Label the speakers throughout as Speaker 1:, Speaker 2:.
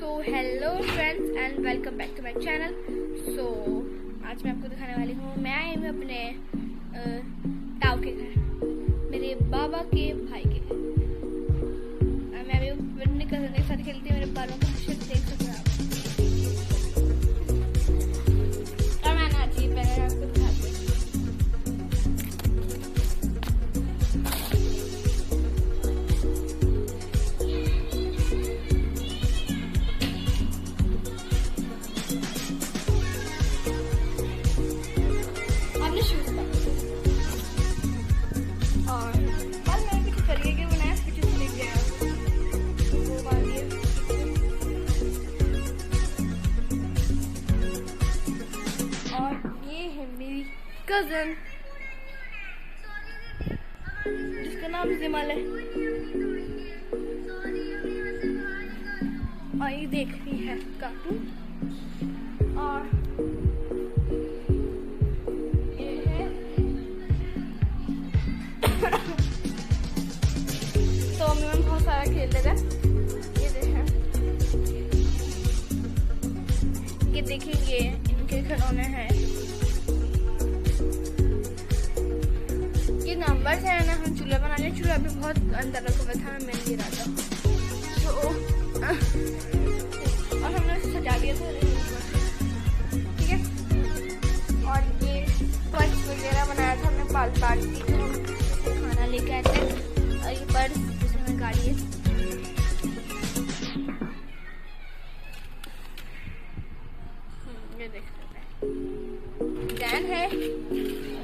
Speaker 1: So hello friends and welcome back to my channel. So आज मैं आपको दिखाने वाली हूँ, मैं आई हूँ अपने ताऊ के घर, मेरे बाबा के भाई के घर। मैं अभी अपने कजन के साथ खेलती हूँ। मेरे बालों का शेप देख सकते हैं आप। और मैं ना जी पहले आपको दिखाती हूँ। और कल मैंने कुछ करिए कि बनाया कुछ दिख गया वो वाली है। और ये है मेरी कजन जिसका नाम जिमल है, और ये देख रही है कार्टून। और तो मैं बहुत सारा खेल लेगा। ये देखें, ये देखेंगे इनके खिलौने हैं। ये नंबर है ना, हम चूल्हा बना लिया। चूल्हा अभी बहुत अंदर रखा हुआ था, मैं गिरा था तो और हमने उसे सजा दिया था। ठीक है, और ये पर्स वगैरह बनाया था हमने पार्टी जो खाना लेके आए थे। और ये पर्स जिसमें गाड़ी है, ये देख सकते हैं जैन है,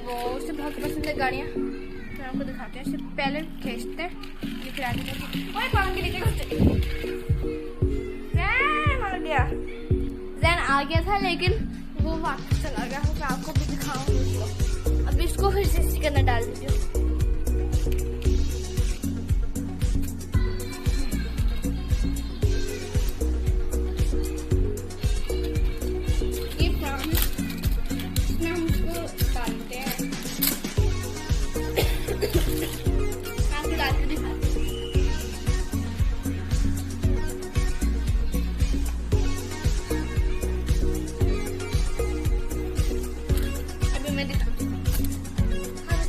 Speaker 1: वो उसे बहुत पसंद है गाड़ियाँ। तो आपको दिखाते हैं, सिर्फ पहले खींचते हैं ये फिर आगे ओए पान के नीचे जैन आ गया। जैन आ गया था लेकिन वो वापस चला गया। मैं आपको भी दिखाऊंगी उसको। अब इसको फिर से इसके अंदर डाल दीजिए।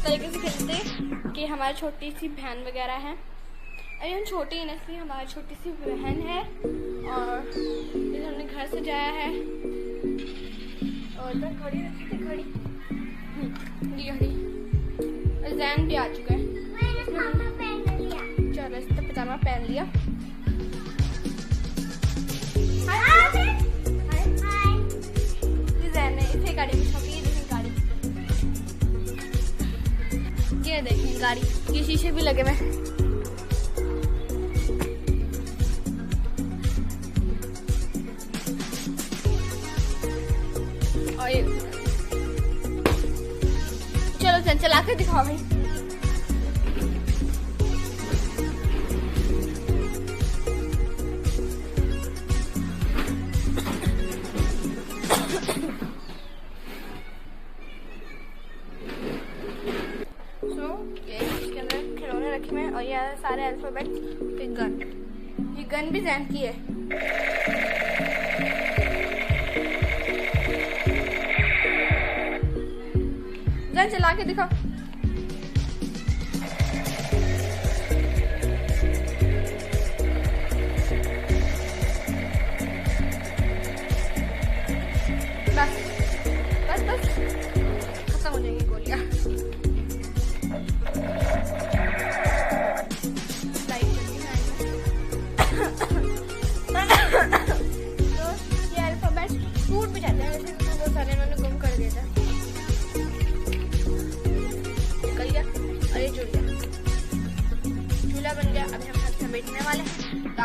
Speaker 1: तरीके से खेलते कि हमारी छोटी सी बहन वगैरह है। अभी हम छोटे ही नहीं, हमारी छोटी सी बहन है और फिर हमने घर से जाया है। और तो घड़ी रखी थी, घड़ी जैन भी आ चुका है। चलो इस तो पजामा पहन लिया। जैन ने इसे गाड़ी में छपी, गाड़ी ये देखें, गाड़ी ये शीशे भी लगे हुए। और ये चलो चला के दिखाओ भाई। इसके अंदर खिलौने रखे हुए हैं और ये सारे अल्फाबेट। गन, ये गन भी जैन की है। जैन चला के दिखाओ। बस बस बस खत्म हो जाएंगी गोलियां। तो ये अल्फाबेट टूट भी जाते हैं, वैसे बहुत सारे मैंने गुम कर दिया था। निकल गया और ये जुड़ गया, चूल्हा बन गया। अभी हम समेटने वाले हैं। तो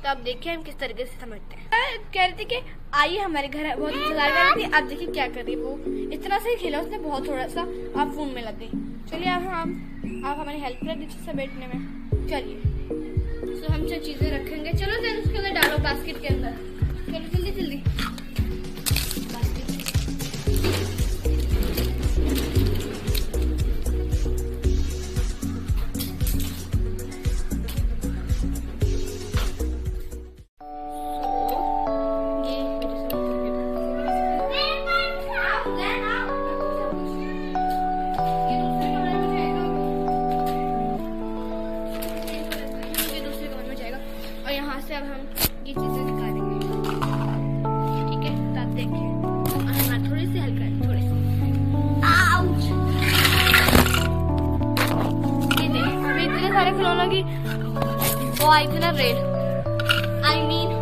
Speaker 1: आप देखिए हम किस तरीके से समेटते हैं। कह रही थी कि आइए हमारे घर, बहुत इंतजार कर रही थी। आप देखिए क्या कर रही है वो, इतना से ही खेला उसने, बहुत थोड़ा सा आप फोन में लग गई। चलिए अब आप हमारी हेल्प कर दीजिए समेटने में। चलिए तो हम सब चीजें रखेंगे। चलो जैन उसके अंदर डालो, बास्केट के अंदर। चलो जल्दी जल्दी। So वहाँ से अब हम ये चीजें निकालेंगे, ठीक है। तो आप देखिए, और हमारा थोड़ी सी हेल्प करें, थोड़ी सी। ये देखिए, अभी इतने सारे खिलौनों की वो आई थी ना रेल, आई मीन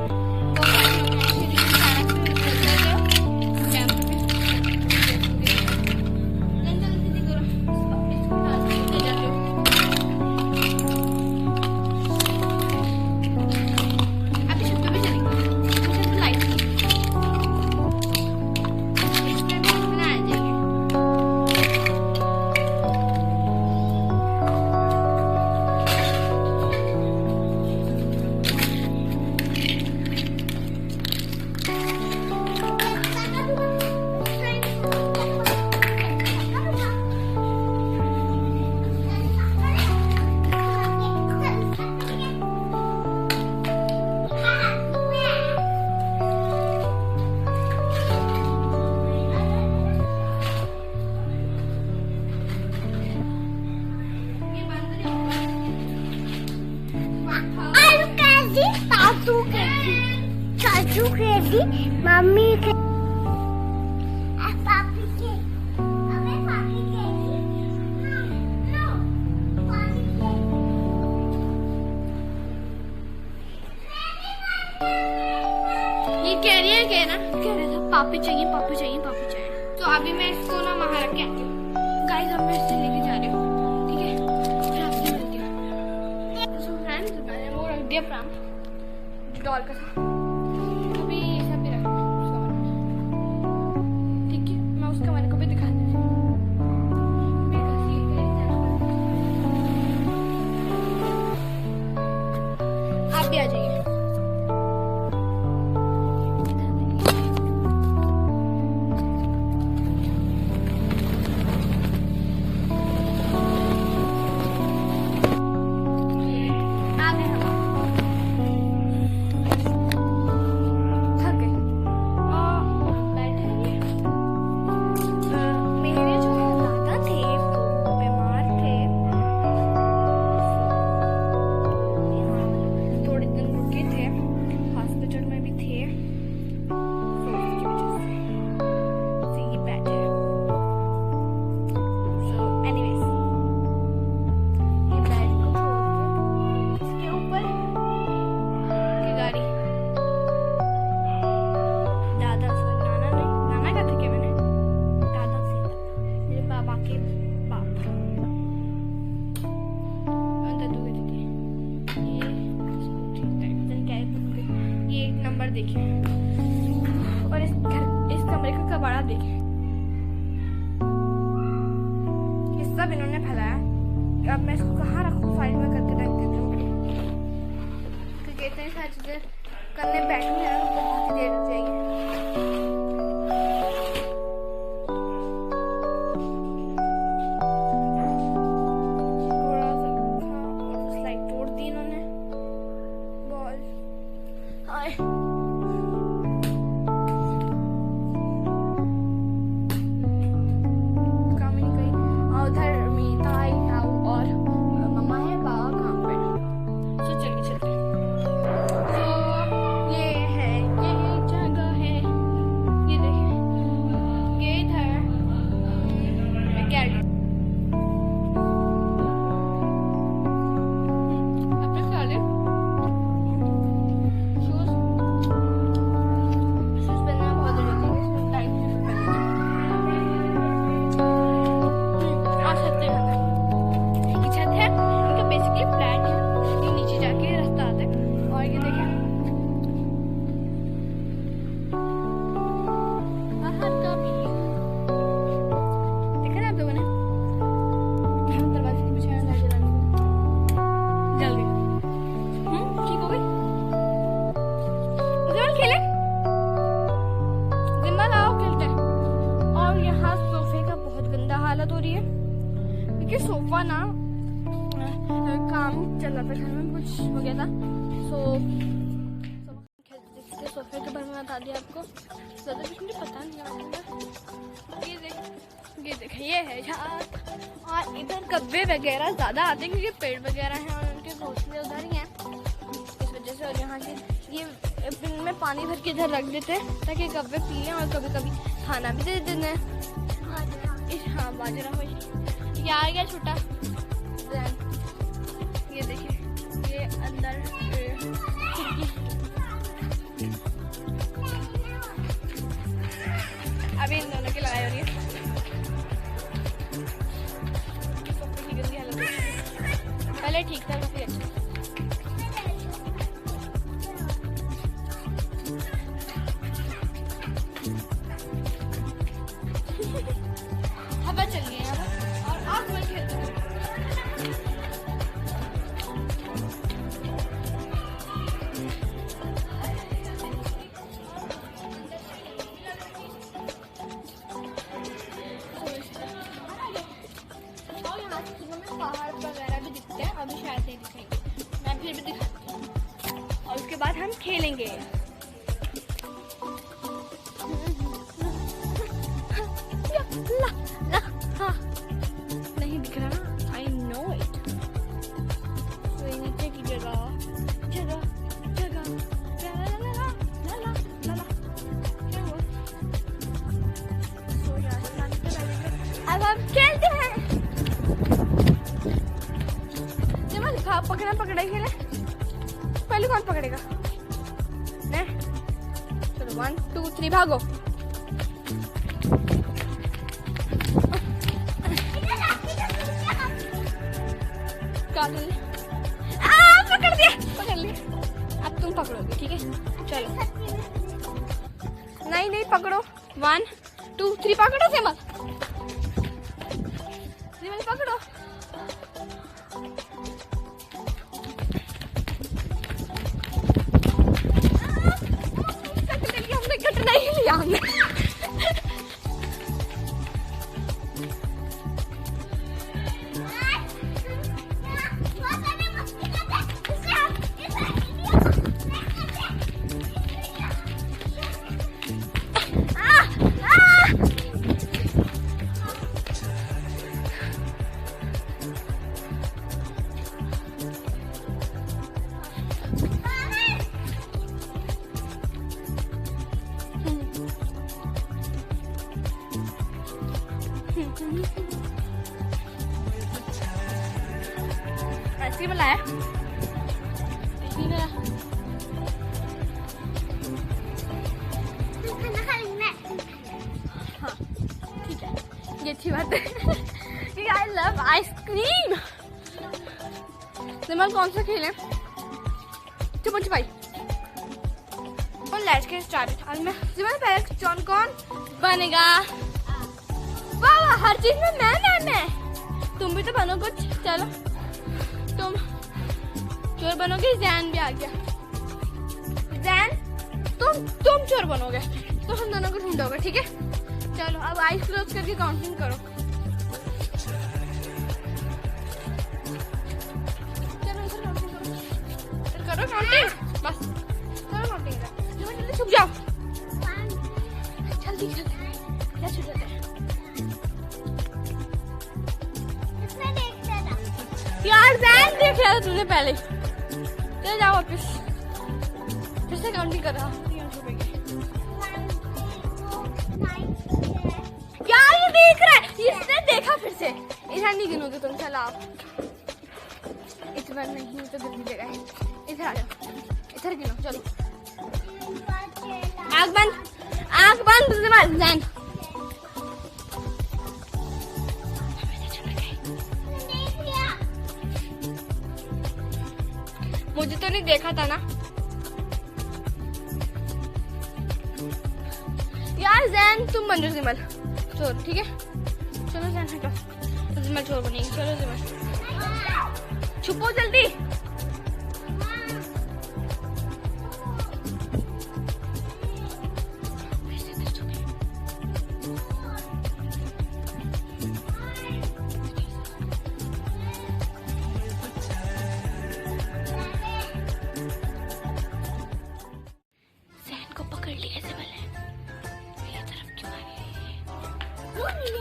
Speaker 2: चाचू खेली, मम्मी पापी के, हमें पापी खेली,
Speaker 1: ये कह रही है क्या ना, कह रहा था पापी चाहिए, पापी चाहिए, पापी चाहिए। तो अभी मैं इसको ना वहां रख के आती हूँ। गाइस अब मैं इससे लेके जा रही हूँ, ठीक है। फिर आपसे मिलती हूँ। तो फ्रेंड्स, मैंने वो रख दिया फ्राम डॉल का था, अभी ये सब भी रख दिया, ठीक है। मैं उसका मैंने को भी दिखा देती हूँ। आप भी आ जाइए। देखिए, और इस कमरे का कबाड़ा देखिए, ये सब इन्होंने फैलाया। अब मैं इसको कहाँ रखूँ, साइड में करके रख देती हूँ, क्योंकि इतनी सारी चीजें करने बैठूंगी ना तो बहुत ही देर हो जाएगी। स्लाइड तोड़ दी इन्होंने, बॉल आए। क्योंकि सोफा ना काम चल रहा था घर में, कुछ हो गया था, सोफे के बारे में बता दिया आपको। ज़्यादा कुछ मुझे पता नहीं है। ये देख ये है छत, और इधर कब्बे वगैरह ज़्यादा आते हैं क्योंकि पेड़ वगैरह हैं और उनके घोंसले उधर ही हैं, इस वजह वजह से। और यहाँ से ये बिन में पानी भर के इधर रख देते हैं ताकि कभी पी लें और कभी कभी खाना भी दे देते हैं। हाँ बाजरा हो। ये आ गया छोटा। ये देखिए ये अंदर खिड़की। अभी इन दोनों की लड़ाई हो रही है। गंदी हालत है। पहले ठीक था काफी अच्छा। हवा चल गई है और आग में खेलते हैं। पहाड़ वगैरह भी दिखते हैं, अभी शायद नहीं दिखेंगे, मैं फिर भी दिखाती हूँ। और उसके बाद हम खेलेंगे। नहीं दिख रहा ना, आई नो इट। तो नीचे की जगह जगह जगह अब हम खेलते हैं। पकड़ा पकड़ा खेले। पहले कौन पकड़ेगा? मैं। चलो 1 2 3 भागो। पकड़ दिया, पकड़ लिया। अब तुम पकड़ोगे, ठीक है? चलो। नहीं नहीं पकड़ो। 1 2 3 पकड़ो। सेमल पकड़ो। नहीं लिया हमने। ऐसे बनाया हाँ ठीक है, ये अच्छी बात है। I love ice cream. सिमल कौन सा खेलें? चुप छुपाई और लैच के स्टार्ट। आज मैं सिमल पहले कौन बनेगा? वाह हर चीज में मैं तुम भी तो बनो कुछ। चलो तुम चोर बनोगे। जैन भी आ गया। जैन तुम चोर बनोगे तो हम दोनों को ढूंढोगे, ठीक है? चलो अब आइस क्लोज करके काउंटिंग करो। चलो इधर काउंटिंग करो काउंटिंग। बस चलो काउंटिंग करो। जल्दी छुप जाओ। जल्दी क्या छुप जाते हैं यार? जैन देख लिया था तुमने पहले। चले जाओ वापिस, फिर से काउंटिंग कर रहा। यार ये देख रहा है, इसने देखा फिर से। इधर नहीं गिनोगे तुम। चलो आप इस बार नहीं तो गंदी जगह है। इधर आ जाओ, इधर गिनो। चलो आँख बंद। जैन मुझे तो नहीं देखा था ना यार। जैन तुम बन जाओ सिमल चोर, ठीक है? चलो जैन हटो, तो सिमल चोर बनेगी। चलो सिमल छुपो जल्दी।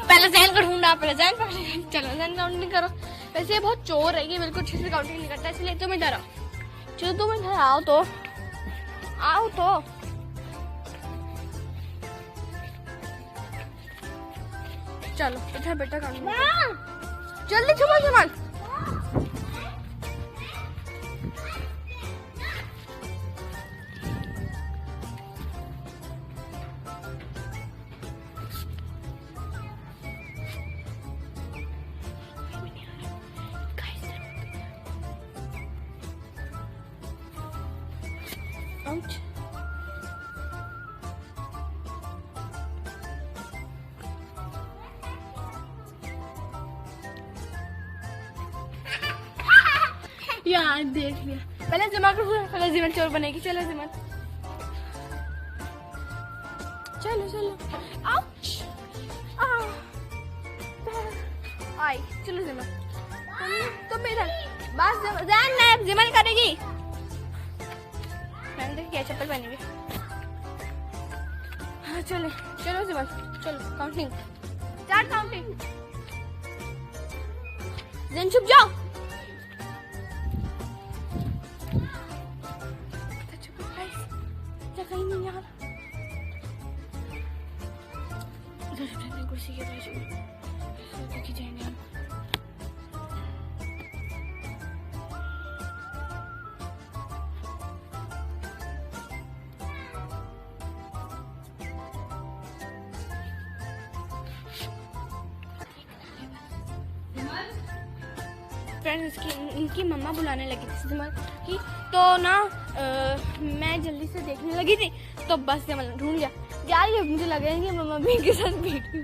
Speaker 1: पहले जैन को ढूंढा, पहले जैन पकड़े। चलो जैन काउंटिंग करो। वैसे ये बहुत चोर है, ये बिल्कुल ठीक से काउंटिंग नहीं करता, इसलिए तुम इधर आओ। चलो तुम इधर आओ तो, आओ तो। चलो इधर बेटा काम जल्दी छुपो सामान। Ouch. यार देख लिया, पहले जमा कर, पहले जीवन चोर बनेगी। चलो जीवन, चलो चलो। आउच, आई चलो जीवन, तुम इधर बस। जीवन करेगी, मैंने देखी क्या चप्पल पहनी हुई। हाँ चलो चलो जीवन, चलो काउंटिंग, स्टार्ट काउंटिंग। जीवन छुप जाओ। कहीं नहीं यार, उधर कुर्सी के बाजू देखी जाएंगे हम। फ्रेंड्स इनकी मम्मा बुलाने लगी थी सिमर की, तो ना मैं जल्दी से देखने लगी थी, तो बस से मतलब ढूंढ गया यार। ये मुझे लग रहा है कि मम्मा भी इनके साथ बैठी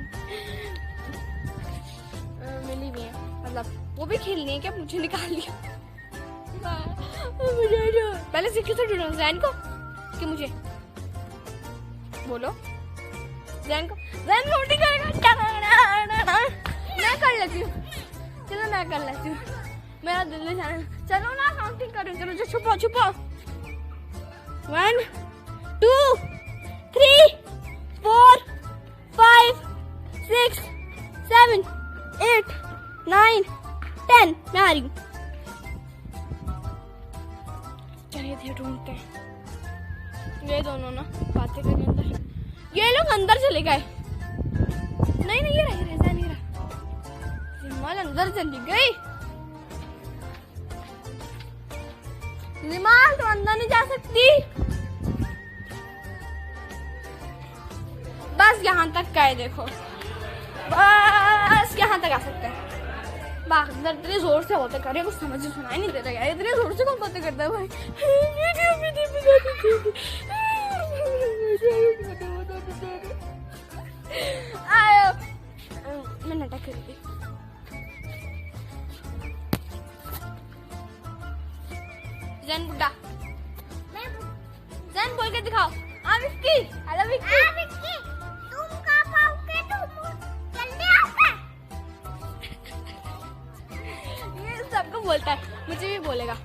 Speaker 1: मिली भी है, मतलब वो भी खेलनी है क्या, मुझे निकाल लिया। मुझे पहले से किसे ढूंढा, जैन को कि मुझे बोलो? जैन को, जैन रोटी करेगा। मैं कर लेती हूँ, चलो मैं कर लेती हूँ, मेरा दिल नहीं जाना। चलो ना काउंटिंग करो, चलो जो छुपो छुपो। 1 2 3 4 5 6 7 8 9 10। मैं आ रही हूँ। चलिए धीरे ढूंढते हैं। ये दोनों ना बातें करने अंदर, ये लोग अंदर चले गए। नहीं नहीं, ये रहा नहीं रहा। माल अंदर चली गई। रिमाल तो अंदर नहीं जा सकती। बस यहाँ तक का है, देखो बस यहाँ तक आ सकते हैं। अंदर इतने जोर से बातें कर रहे, कुछ समझ सुनाई नहीं दे रहा यार। इतने जोर से कौन बातें करता है भाई? आयो मैं नाटक करूँगी। जैन बुड्ढा, जैन बोल के दिखाओ। विक्की, हेलो विक्की।
Speaker 2: विक्की, तुम कहाँ पाओगे? तुम जल्दी आओगे?
Speaker 1: ये सबको बोलता है, मुझे भी बोलेगा।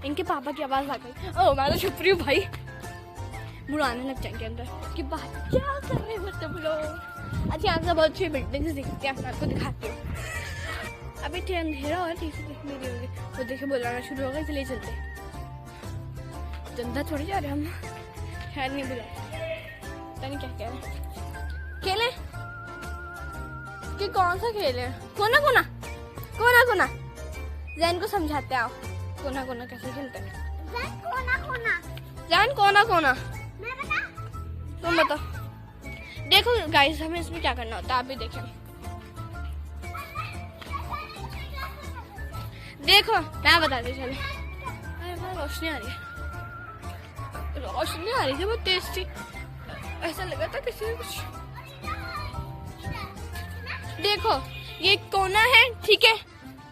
Speaker 1: इनके पापा की आवाज आ गई। ओह मैं तो छुप रही हूँ भाई। बुलाने लग जाएंगे अंदर कि बात क्या कर रहे हो सब लोग। अच्छा यहाँ से बहुत अच्छी बिल्डिंग दिखती है, मैं आपको दिखाती हूँ। अभी अंधेरा और ठीक से दिख नहीं रही होगी, वो देखे बुलाना शुरू होगा, इसलिए चलते। जंदा थोड़ी जा रहे हम, खैर नहीं बुला, पता नहीं क्या कह रहे। खेले कि कौन सा खेल है? कोना कोना कोना कोना। जैन को समझाते आओ, कोना कोना कैसे खेलते हैं।
Speaker 2: जैन कोना कोना,
Speaker 1: जैन कोना कोना।
Speaker 2: मैं बता,
Speaker 1: तुम बताओ। देखो गाइस, हमें इसमें क्या करना होता है, आप भी देखें। देखो मैं बताती हूँ। चलो अरे रोशनी आ रही है, रोशनी आ रही है बहुत तेज थी, ऐसा लगा था किसी ने कुछ। देखो ये कोना है, ठीक है,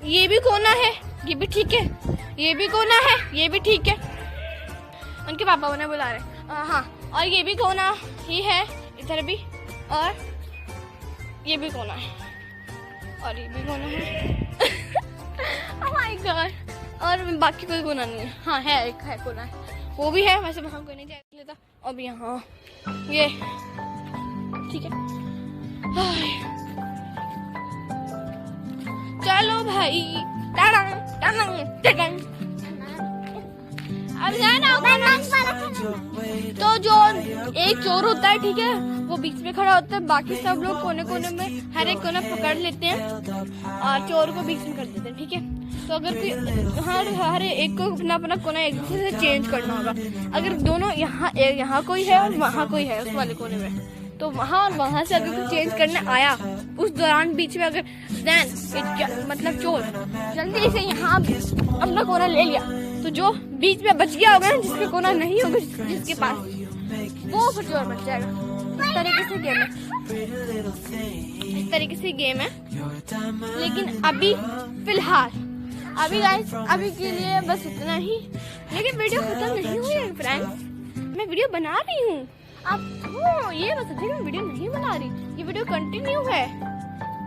Speaker 1: ये भी कोना है, ये भी ठीक है, ये भी कोना है, ये भी ठीक है। उनके पापा उन्हें बुला रहे। हाँ, और ये भी कोना ही है, इधर भी, और ये भी कोना है, और ये भी कोना है। Oh my God! और बाकी कोई कोना नहीं है। हाँ है, एक है कोना है, वो भी है, वैसे वहाँ कोई नहीं जा लेता। अब यहाँ ये ठीक है। चलो भाई, टाडा, टाडा, टाडा। अब ध्यान आओ तो जो एक चोर होता है, ठीक है, वो बीच में खड़ा होता है, बाकी सब लोग कोने कोने में हर एक कोना पकड़ लेते हैं और चोर को बीच में कर देते हैं, ठीक है। तो अगर कोई हर एक को अपना अपना कोना एक दूसरे से चेंज करना होगा। अगर दोनों यहाँ कोई है और वहाँ कोई है उस वाले कोने में, तो वहाँ और वहाँ से अगर कोई चेंज करने आया उस दौरान बीच में अगर मतलब चोर जल्दी से यहाँ अपना कोना ले लिया, तो जो बीच में बच गया होगा, जिसका कोना नहीं होगा जिसके पास, वो फिर चोर बच जाएगा। इस तरीके से गेम है, इस तरीके से गेम है। लेकिन अभी फिलहाल गाइस अभी के लिए बस इतना ही। लेकिन वीडियो खत्म नहीं हुई है फ्रेंड्स, मैं वीडियो बना रही हूँ। आप ये बता दीजिए, मैं वीडियो नहीं बना रही, ये वीडियो कंटिन्यू है,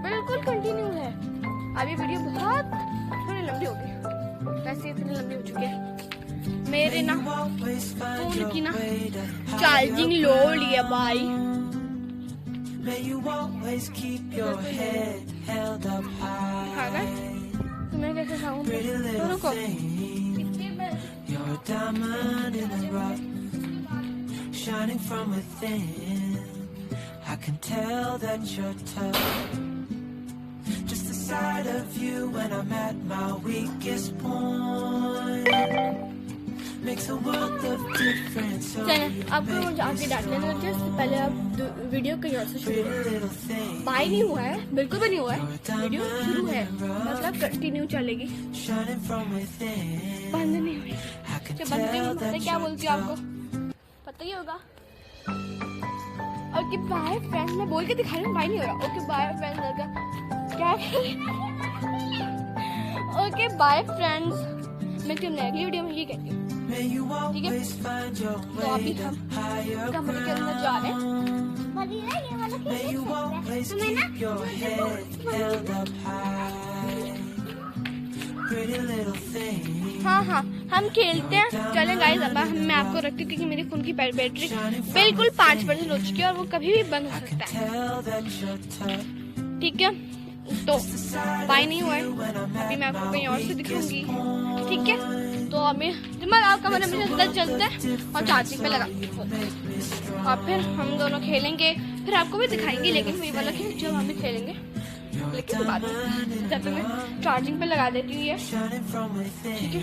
Speaker 1: बिल्कुल कंटिन्यू है। अभी वीडियो बहुत थोड़ी लंबी हो गई, वैसे इतनी लंबी हो चुकी है। मेरे ना फोन की ना चार्जिंग लो लिया भाई। तुम्हें कैसे खाऊं? रुको, shining from within, I can tell that you're tough. Just the sight of you when I'm at my weakest point makes a world of difference. चलें, आपको मुझे आके डांट लेना चाहिए। पहले आप वीडियो कहीं और से शुरू करें। बाय नहीं हुआ है, बिल्कुल भी नहीं हुआ है, वीडियो शुरू है, मतलब कंटिन्यू चलेगी, बंद नहीं हुई। जब बंद नहीं होता क्या बोलती हूँ आपको पता ही होगा। ओके बाय फ्रेंड्स, मैं बोल के दिखा रही हूँ, बाय नहीं हो रहा। ओके बाय फ्रेंड्स, क्या ओके बाय फ्रेंड्स, मैं तुम अगली वीडियो में ये कहती हूँ, ठीक है। तो अभी हम कमरे के अंदर जा रहे हैं। हाँ हम खेलते हैं। चलें गाइस, अब मैं आपको रखती हूँ क्योंकि मेरे फोन की बैटरी बिल्कुल 5% हो चुकी है और वो कभी भी बंद हो सकता है, ठीक है। तो बाय नहीं हुआ है, अभी मैं आपको कहीं और से दिखाऊंगी, ठीक है। तो अभी आप कमरे में अंदर चलते हैं और चार्जिंग पे लगाती हूँ और फिर हम दोनों खेलेंगे, फिर आपको भी दिखाएंगे। लेकिन वही वाला खेल जब हम भी खेलेंगे, लेकिन बाद में जब मैं चार्जिंग पे लगा देती हूँ ये, ठीक है।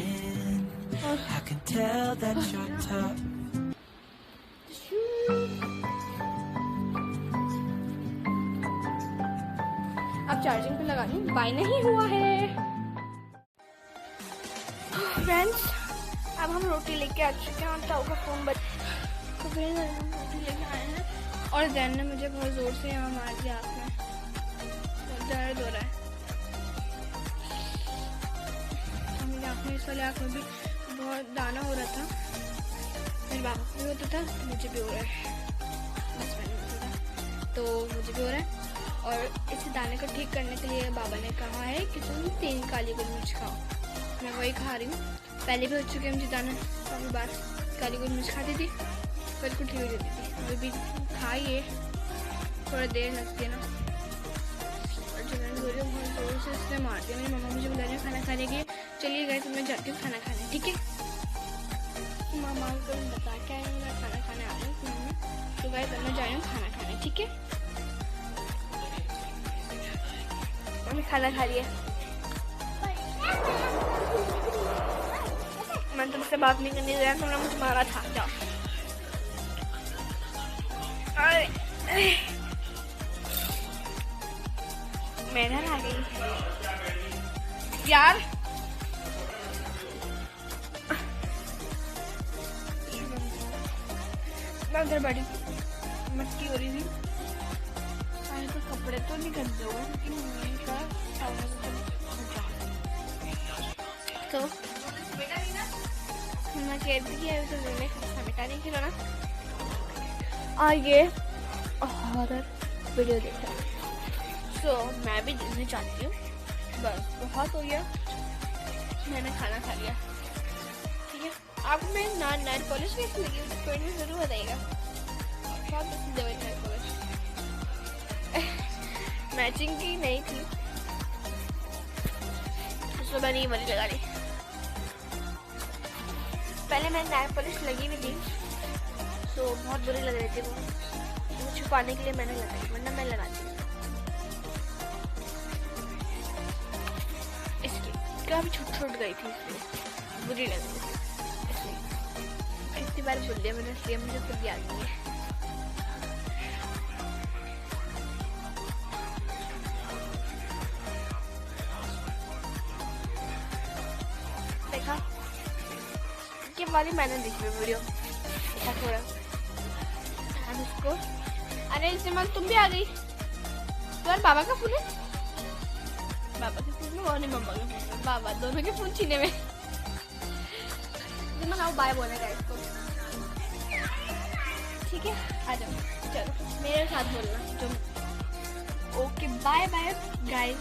Speaker 1: अब चार्जिंग पे लगा दूँ, बाय नहीं हुआ है फ्रेंड्स। अब हम रोटी लेके आ चुके हैं और ताऊ का फोन बच, तो फिर हम रोटी लेके आए हैं और जैन ने मुझे बहुत जोर से यहाँ मार दिया आँख में, बहुत दर्द हो रहा है। मेरी आँख में, इस वाले आँख में भी बहुत दाना हो रहा था, मेरे बाबा को भी होता था, तो मुझे भी हो रहा है, बस मैंने होता था तो मुझे भी हो रहा है। और इस दाने को ठीक करने के लिए बाबा ने कहा है कि तुम 3 काली गोल मिर्च खाओ, मैं वही खा रही हूँ। पहले भी हो चुके हैं मुझे दाना, काफ़ी बार काली गोल मिर्च खाती थी, बिल्कुल ठीक हो जाती थी। अभी भी खाइए, थोड़ा देर लगती है ना, और जो मैंने बोली बहुत जोर से इसमें मारती है। मेरी मम्मा मुझे बुला रही है खाना खाने के लिए, चलिए गए तो मैं जाती हूँ खाना खाने, ठीक है। मामा को बता के आई मैं खाना खाने आ रही हूँ, तो गए तो मैं जा रही हूँ खाना खाने, ठीक है। मैंने खाना खा लिया, मैं तुमसे बात नहीं करने गया, तुमने मुझे मारा था। जाओ मेरा आ गई यार, मैं उधर बैठी मस्ती हो रही थी। तो कपड़े तो नहीं गंदे हुए, लेकिन तो मैं कहती कि अभी तो मैंने हमेशा नहीं खिलाना और ये हॉरर वीडियो देख रहा है, तो मैं भी देखना चाहती हूँ। बस बहुत हो गया, मैंने खाना खा लिया, ठीक है। आपको मैं नेल पॉलिश कैसी लगी कमेंट में जरूर बताइएगा, बहुत पसंद है नेल पॉलिश, मैचिंग की नहीं थी, इसलिए मैंने ये वाली लगा ली। पहले मैंने नेल पॉलिश लगी हुई थी तो बहुत बुरी लग रही थी वो छुपाने के लिए मैंने लगाई, वरना मैं लगाती इसकी काफी छूट गई थी, इसलिए बुरी लग रही थी। इसलिए कितनी बार बोल दिया मैंने, इसलिए मुझे खुद याद नहीं है। देखा ये वाली मैंने देखी वीडियो थोड़ा। अब इसको, अरे इस्तेमाल तुम भी आ गई। तो बाबा का फोन है, बाबा के फोन में और नहीं मम्मा के फोन में, बाबा दोनों के फोन छीने में। तो मैं बाय बोलेगा इसको, ठीक है? आ जाओ, चलो मेरे साथ बोलना तुम। ओके बाय बाय गाइस,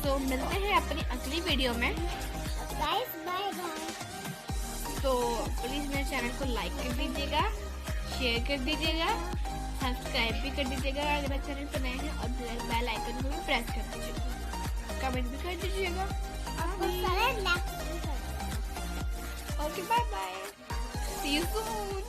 Speaker 1: तो मिलते हैं अपनी अगली वीडियो में।
Speaker 2: Guys bye bye.
Speaker 1: तो प्लीज मेरे चैनल को लाइक कर दीजिएगा, शेयर कर दीजिएगा, सब्सक्राइब भी कर दीजिएगा अगर मेरे चैनल पर नए हैं, और बेल आइकन को भी प्रेस कर दीजिएगा, कमेंट भी कर दीजिएगा। Okay bye bye, see you soon.